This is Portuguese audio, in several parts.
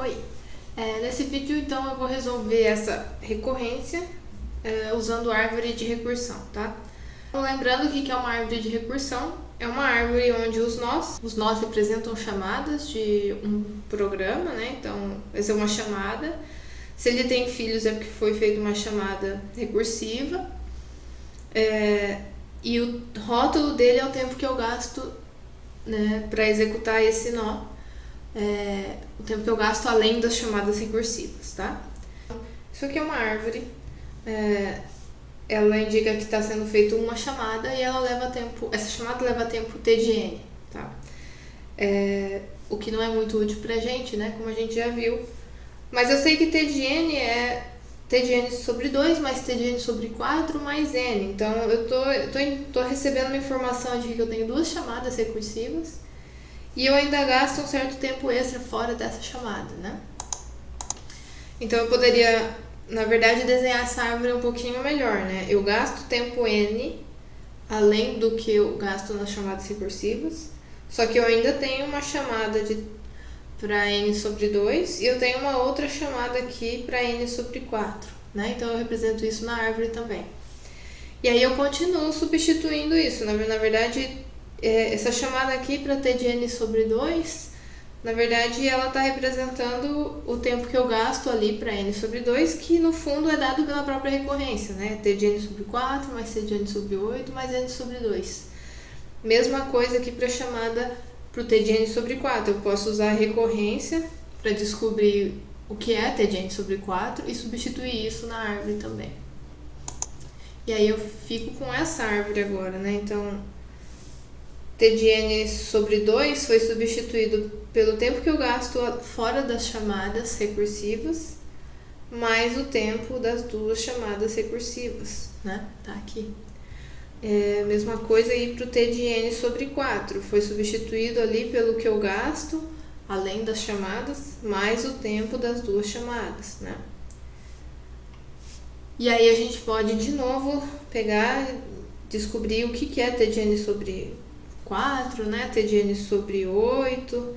Oi, nesse vídeo então eu vou resolver essa recorrência usando árvore de recursão, tá? Então, lembrando que é uma árvore de recursão, é uma árvore onde os nós representam chamadas de um programa, né? Então, essa é uma chamada. Se ele tem filhos é porque foi feita uma chamada recursiva. E o rótulo dele é o tempo que eu gasto, né, para executar esse nó. O tempo que eu gasto além das chamadas recursivas, tá? Isso aqui é uma árvore, ela indica que está sendo feita uma chamada e ela leva tempo, essa chamada leva tempo t de n, tá? O que não é muito útil pra gente, né, como a gente já viu. Mas eu sei que t de n é t de n sobre 2 mais t de n sobre 4 mais n. Então eu tô recebendo uma informação de que eu tenho duas chamadas recursivas e eu ainda gasto um certo tempo extra fora dessa chamada, né? Então eu poderia, na verdade, desenhar essa árvore um pouquinho melhor, né? Eu gasto tempo n além do que eu gasto nas chamadas recursivas, só que eu ainda tenho uma chamada para n sobre 2 e eu tenho uma outra chamada aqui para n sobre 4, né? Então eu represento isso na árvore também. E aí eu continuo substituindo isso. Na verdade, essa chamada aqui para t de n sobre 2, na verdade ela está representando o tempo que eu gasto ali para n sobre 2, que no fundo é dado pela própria recorrência, né? T de n sobre 4 mais t de n sobre 8 mais n sobre 2. Mesma coisa aqui para a chamada para o t de n sobre 4. Eu posso usar a recorrência para descobrir o que é t de n sobre 4 e substituir isso na árvore também. E aí eu fico com essa árvore agora, né? Então, t de n sobre 2 foi substituído pelo tempo que eu gasto fora das chamadas recursivas, mais o tempo das duas chamadas recursivas, né? Tá aqui. Mesma coisa aí para o t de n sobre 4. Foi substituído ali pelo que eu gasto, além das chamadas, mais o tempo das duas chamadas, né? E aí a gente pode de novo pegar, descobrir o que é t de n sobre 4, né? T de n sobre 8,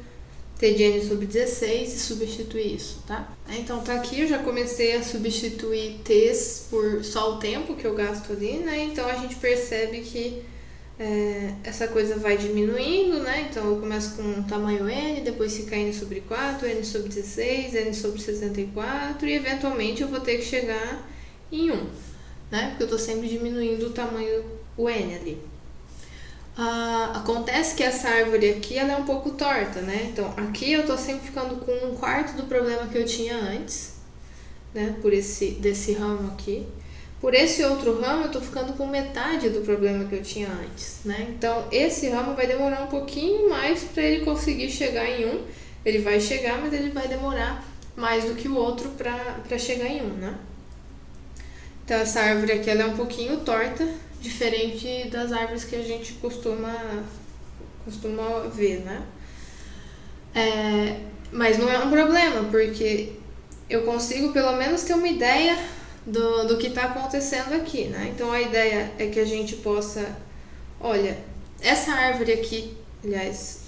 t de n sobre 16 e substituir isso, tá? Então tá aqui, eu já comecei a substituir t's por só o tempo que eu gasto ali, né? Então a gente percebe que essa coisa vai diminuindo, né? Então eu começo com um tamanho n, depois fica n sobre 4, n sobre 16, n sobre 64 e eventualmente eu vou ter que chegar em 1, né? Porque eu tô sempre diminuindo o tamanho, o n ali. Acontece que essa árvore aqui ela é um pouco torta, né? Então aqui eu tô sempre ficando com um quarto do problema que eu tinha antes, né? Desse ramo aqui. Por esse outro ramo eu tô ficando com metade do problema que eu tinha antes, né? Então esse ramo vai demorar um pouquinho mais para ele conseguir chegar em 1. Ele vai chegar, mas ele vai demorar mais do que o outro para chegar em 1, né? Então essa árvore aqui ela é um pouquinho torta, diferente das árvores que a gente costuma ver, né? Mas não é um problema, porque eu consigo pelo menos ter uma ideia do que está acontecendo aqui, né? Então a ideia é que a gente possa, olha, essa árvore aqui, aliás,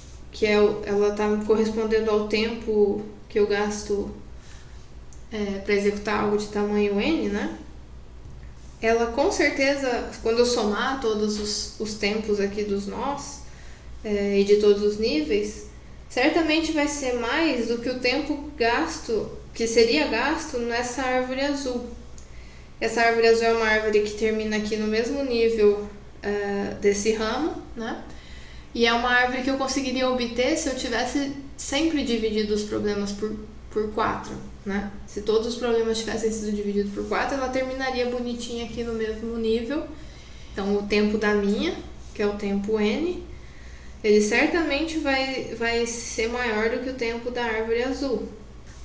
ela está correspondendo ao tempo que eu gasto para executar algo de tamanho n, né? Ela com certeza, quando eu somar todos os tempos aqui dos nós e de todos os níveis, certamente vai ser mais do que o tempo gasto, que seria gasto nessa árvore azul. Essa árvore azul é uma árvore que termina aqui no mesmo nível desse ramo, né? E é uma árvore que eu conseguiria obter se eu tivesse sempre dividido os problemas por 4, né? Se todos os problemas tivessem sido divididos por 4, ela terminaria bonitinha aqui no mesmo nível. Então o tempo da minha, que é o tempo n, ele certamente vai ser maior do que o tempo da árvore azul.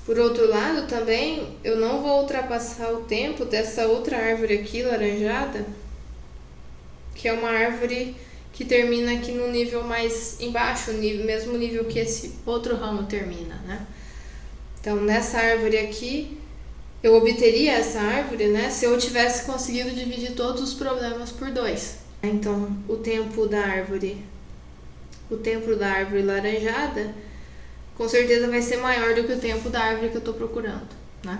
Por outro lado, também, eu não vou ultrapassar o tempo dessa outra árvore aqui, laranjada, que é uma árvore que termina aqui no nível mais embaixo, mesmo nível que esse outro ramo termina, né? Então, nessa árvore aqui, eu obteria essa árvore, né, se eu tivesse conseguido dividir todos os problemas por 2. Então, o tempo da árvore laranjada com certeza vai ser maior do que o tempo da árvore que eu estou procurando, né?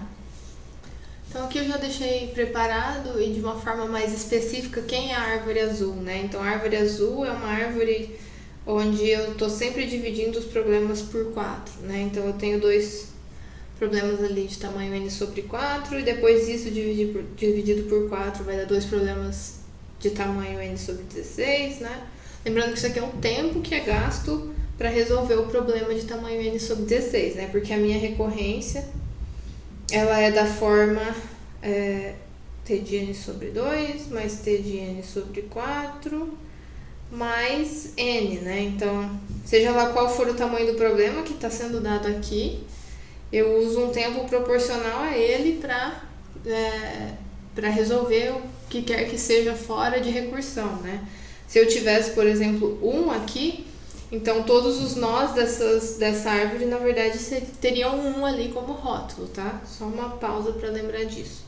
Então aqui eu já deixei preparado e de uma forma mais específica quem é a árvore azul, né? Então a árvore azul é uma árvore onde eu estou sempre dividindo os problemas por 4, né? Então eu tenho 2 problemas ali de tamanho n sobre 4 e depois disso dividido por 4 vai dar 2 problemas de tamanho n sobre 16, né? Lembrando que isso aqui é um tempo que é gasto para resolver o problema de tamanho n sobre 16, né? Porque a minha recorrência ela é da forma t de n sobre 2 mais t de n sobre 4 mais n, né? Então, seja lá qual for o tamanho do problema que está sendo dado aqui, eu uso um tempo proporcional a ele para resolver o que quer que seja fora de recursão, né? Se eu tivesse, por exemplo, 1 aqui, então todos os nós dessa árvore, na verdade, teriam 1 ali como rótulo, tá? Só uma pausa para lembrar disso.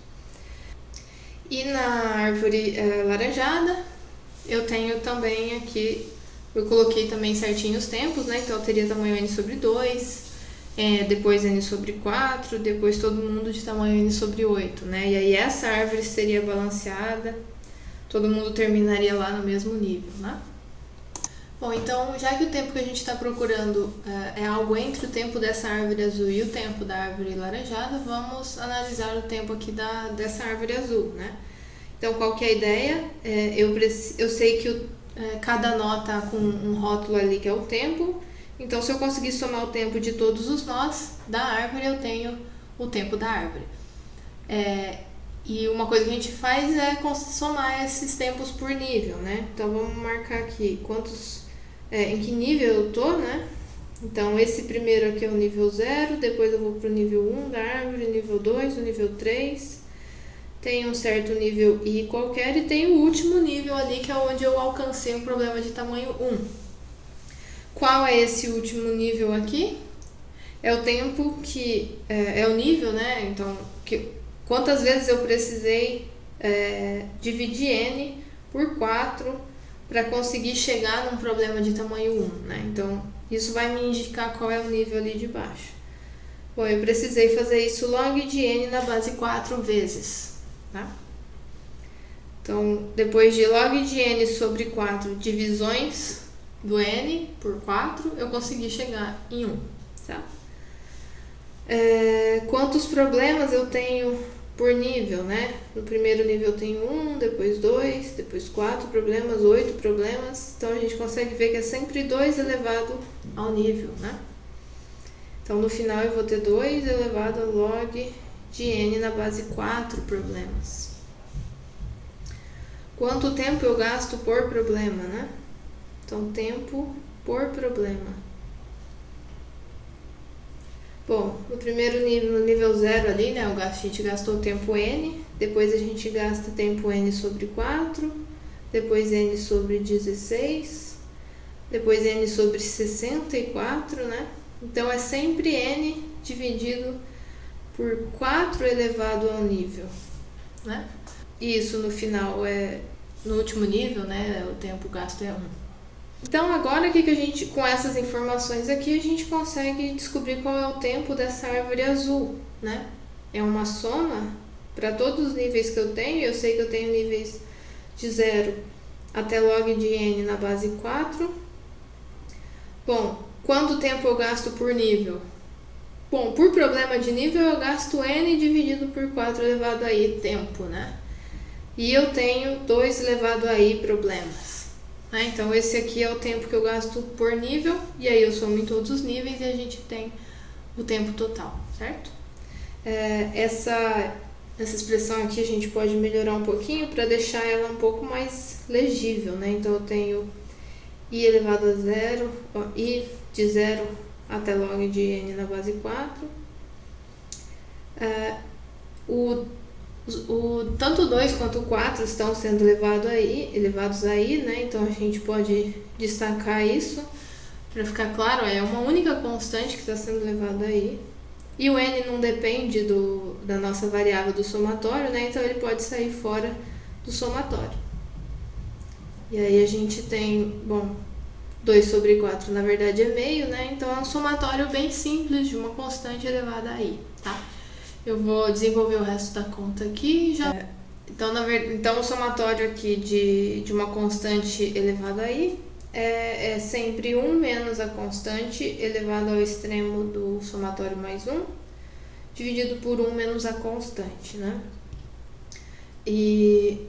E na árvore laranjada, eu tenho também aqui, eu coloquei também certinho os tempos, né? Então eu teria tamanho n sobre 2, depois n sobre 4, depois todo mundo de tamanho n sobre 8, né? E aí essa árvore seria balanceada, todo mundo terminaria lá no mesmo nível, né? Bom, então, já que o tempo que a gente está procurando é algo entre o tempo dessa árvore azul e o tempo da árvore laranjada, vamos analisar o tempo aqui dessa árvore azul, né? Então, qual que é a ideia? Eu sei que cada nó está com um rótulo ali que é o tempo, então se eu conseguir somar o tempo de todos os nós da árvore, eu tenho o tempo da árvore. E uma coisa que a gente faz é somar esses tempos por nível, né? Então, vamos marcar aqui em que nível eu tô, né? Então, esse primeiro aqui é o nível 0, depois eu vou para o nível 1 da árvore, nível 2, o nível 3, tem um certo nível I qualquer e tem o último nível ali, que é onde eu alcancei um problema de tamanho 1. Qual é esse último nível aqui? É o tempo que... é o nível, né? Então, quantas vezes eu precisei dividir n por 4 para conseguir chegar num problema de tamanho 1, né? Então, isso vai me indicar qual é o nível ali de baixo. Bom, eu precisei fazer isso log de n na base 4 vezes, tá? Então, depois de log de n sobre 4 divisões do n por 4, eu consegui chegar em 1, tá? Quantos problemas eu tenho por nível, né? No primeiro nível eu tenho 1, depois 2, depois 4 problemas, 8 problemas. Então, a gente consegue ver que é sempre 2 elevado ao nível, né? Então, no final eu vou ter 2 elevado ao log de n na base 4 problemas. Quanto tempo eu gasto por problema, né? Então, tempo por problema. Bom, no primeiro nível, no nível 0 ali, né, a gente gastou tempo n, depois a gente gasta tempo n sobre 4, depois n sobre 16, depois n sobre 64, né? Então, é sempre n dividido por 4 elevado ao nível, né? E isso no final no último nível, né, o tempo gasto é 1. Então, agora que com essas informações aqui, a gente consegue descobrir qual é o tempo dessa árvore azul, né? É uma soma para todos os níveis que eu tenho. Eu sei que eu tenho níveis de 0 até log de n na base 4. Bom, quanto tempo eu gasto por nível? Bom, por problema de nível, eu gasto n dividido por 4 elevado a i tempo, né? E eu tenho 2 elevado a i problemas. Então, esse aqui é o tempo que eu gasto por nível, e aí eu somo em todos os níveis e a gente tem o tempo total, certo? Essa expressão aqui a gente pode melhorar um pouquinho para deixar ela um pouco mais legível, né? Então, eu tenho i elevado a 0, i de 0 até log de n na base 4. Tanto o 2 quanto o 4 estão sendo elevados a i, né? Então, a gente pode destacar isso para ficar claro, é uma única constante que está sendo elevada a i. E o n não depende da nossa variável do somatório, né? Então, ele pode sair fora do somatório. E aí, a gente tem, bom, 2 sobre 4 na verdade é meio, né? Então é um somatório bem simples de uma constante elevada a i, tá? Eu vou desenvolver o resto da conta aqui já. Então o somatório aqui de uma constante elevada a i é sempre 1 menos a constante elevado ao extremo do somatório mais 1, dividido por 1 menos a constante, né? E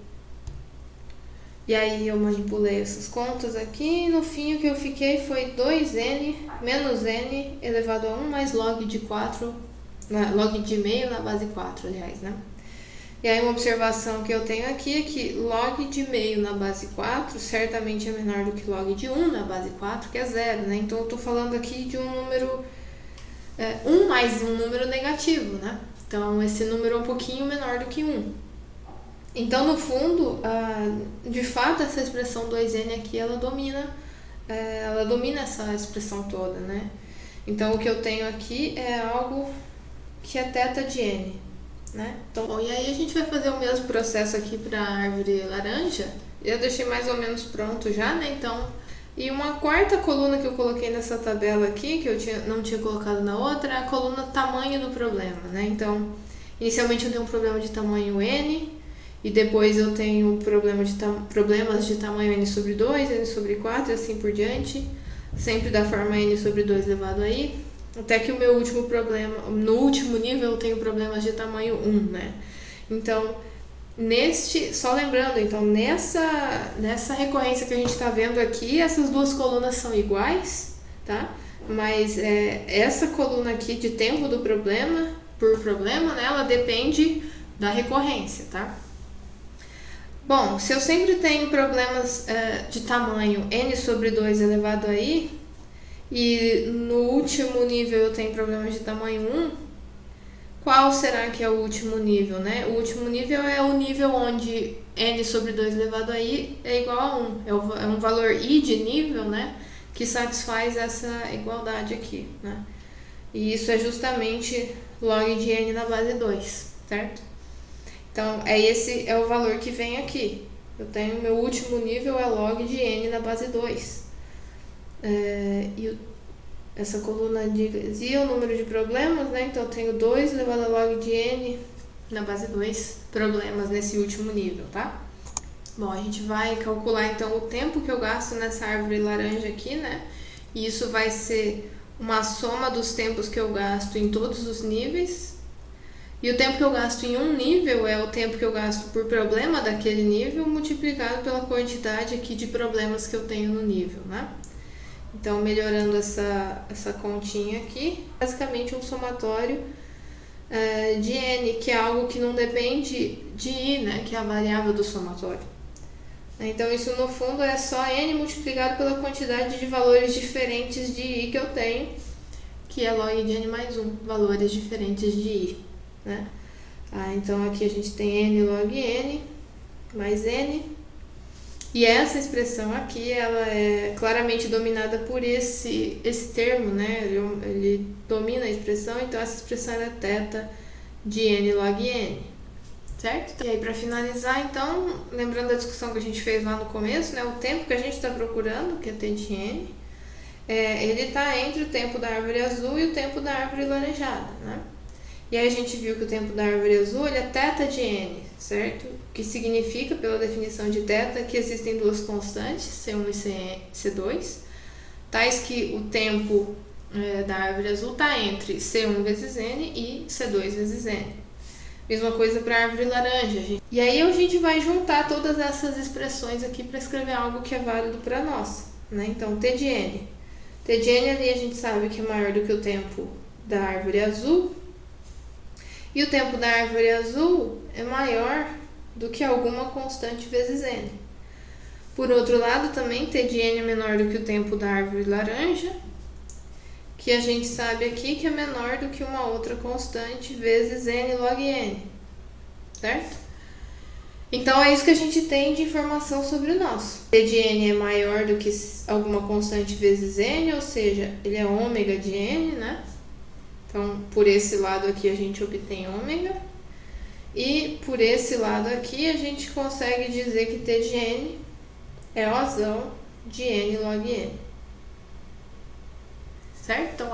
aí eu manipulei essas contas aqui e no fim o que eu fiquei foi 2n menos n elevado a 1 mais log de 4, log de meio na base 4, aliás, né? E aí uma observação que eu tenho aqui é que log de meio na base 4 certamente é menor do que log de 1 na base 4, que é 0, né? Então eu tô falando aqui de um número, 1 mais um número negativo, né? Então esse número é um pouquinho menor do que 1. Então, no fundo, de fato, essa expressão 2n aqui, ela domina essa expressão toda, né? Então, o que eu tenho aqui é algo que é θ de n, né? Então, bom, e aí a gente vai fazer o mesmo processo aqui para a árvore laranja. Eu deixei mais ou menos pronto já, né? Então, e uma quarta coluna que eu coloquei nessa tabela aqui, que eu não tinha colocado na outra, é a coluna tamanho do problema, né? Então, inicialmente eu tenho um problema de tamanho n, e depois eu tenho problemas de tamanho n sobre 2, n sobre 4 e assim por diante, sempre da forma n sobre 2 elevado a i, até que o meu último problema, no último nível eu tenho problemas de tamanho 1, né? Então, só lembrando, então nessa recorrência que a gente está vendo aqui, essas duas colunas são iguais, tá? Mas essa coluna aqui de tempo do problema, por problema, né, ela depende da recorrência, tá? Bom, se eu sempre tenho problemas de tamanho n sobre 2 elevado a i, e no último nível eu tenho problemas de tamanho 1, qual será que é o último nível, né? O último nível é o nível onde n sobre 2 elevado a i é igual a 1. É um valor i de nível, né, que satisfaz essa igualdade aqui, né? E isso é justamente log de n na base 2, certo? Então, esse é o valor que vem aqui. Eu tenho meu último nível é log de n na base 2. E essa coluna dizia o número de problemas, né? Então, eu tenho 2 elevado a log de n na base 2 problemas nesse último nível, tá? Bom, a gente vai calcular, então, o tempo que eu gasto nessa árvore laranja aqui, né? E isso vai ser uma soma dos tempos que eu gasto em todos os níveis. E o tempo que eu gasto em um nível é o tempo que eu gasto por problema daquele nível, multiplicado pela quantidade aqui de problemas que eu tenho no nível, né? Então, melhorando essa continha aqui, basicamente um somatório de n, que é algo que não depende de i, né? Que é a variável do somatório. Então, isso no fundo é só n multiplicado pela quantidade de valores diferentes de i que eu tenho, que é log de n mais 1, valores diferentes de i, né? Então aqui a gente tem n log n mais n, e essa expressão aqui ela é claramente dominada por esse termo, né? Ele domina a expressão, então essa expressão é θ de n log n, certo? E aí, para finalizar, então, lembrando da discussão que a gente fez lá no começo, né? O tempo que a gente está procurando, que é t de n, ele está entre o tempo da árvore azul e o tempo da árvore laranjada, né? E aí a gente viu que o tempo da árvore azul ele é θ de n, certo? Que significa, pela definição de θ, que existem duas constantes, C1 e C2, tais que o tempo da árvore azul está entre C1 vezes n e C2 vezes n. Mesma coisa para a árvore laranja. E aí a gente vai juntar todas essas expressões aqui para escrever algo que é válido para nós, né? Então, t de n. T de n ali a gente sabe que é maior do que o tempo da árvore azul, e o tempo da árvore azul é maior do que alguma constante vezes n. Por outro lado, também t de n é menor do que o tempo da árvore laranja, que a gente sabe aqui que é menor do que uma outra constante vezes n log n, certo? Então, é isso que a gente tem de informação sobre o nosso. T de n é maior do que alguma constante vezes n, ou seja, ele é ômega de n, né? Então, por esse lado aqui a gente obtém ômega, e por esse lado aqui a gente consegue dizer que t de n é razão de n log n. certo? Então,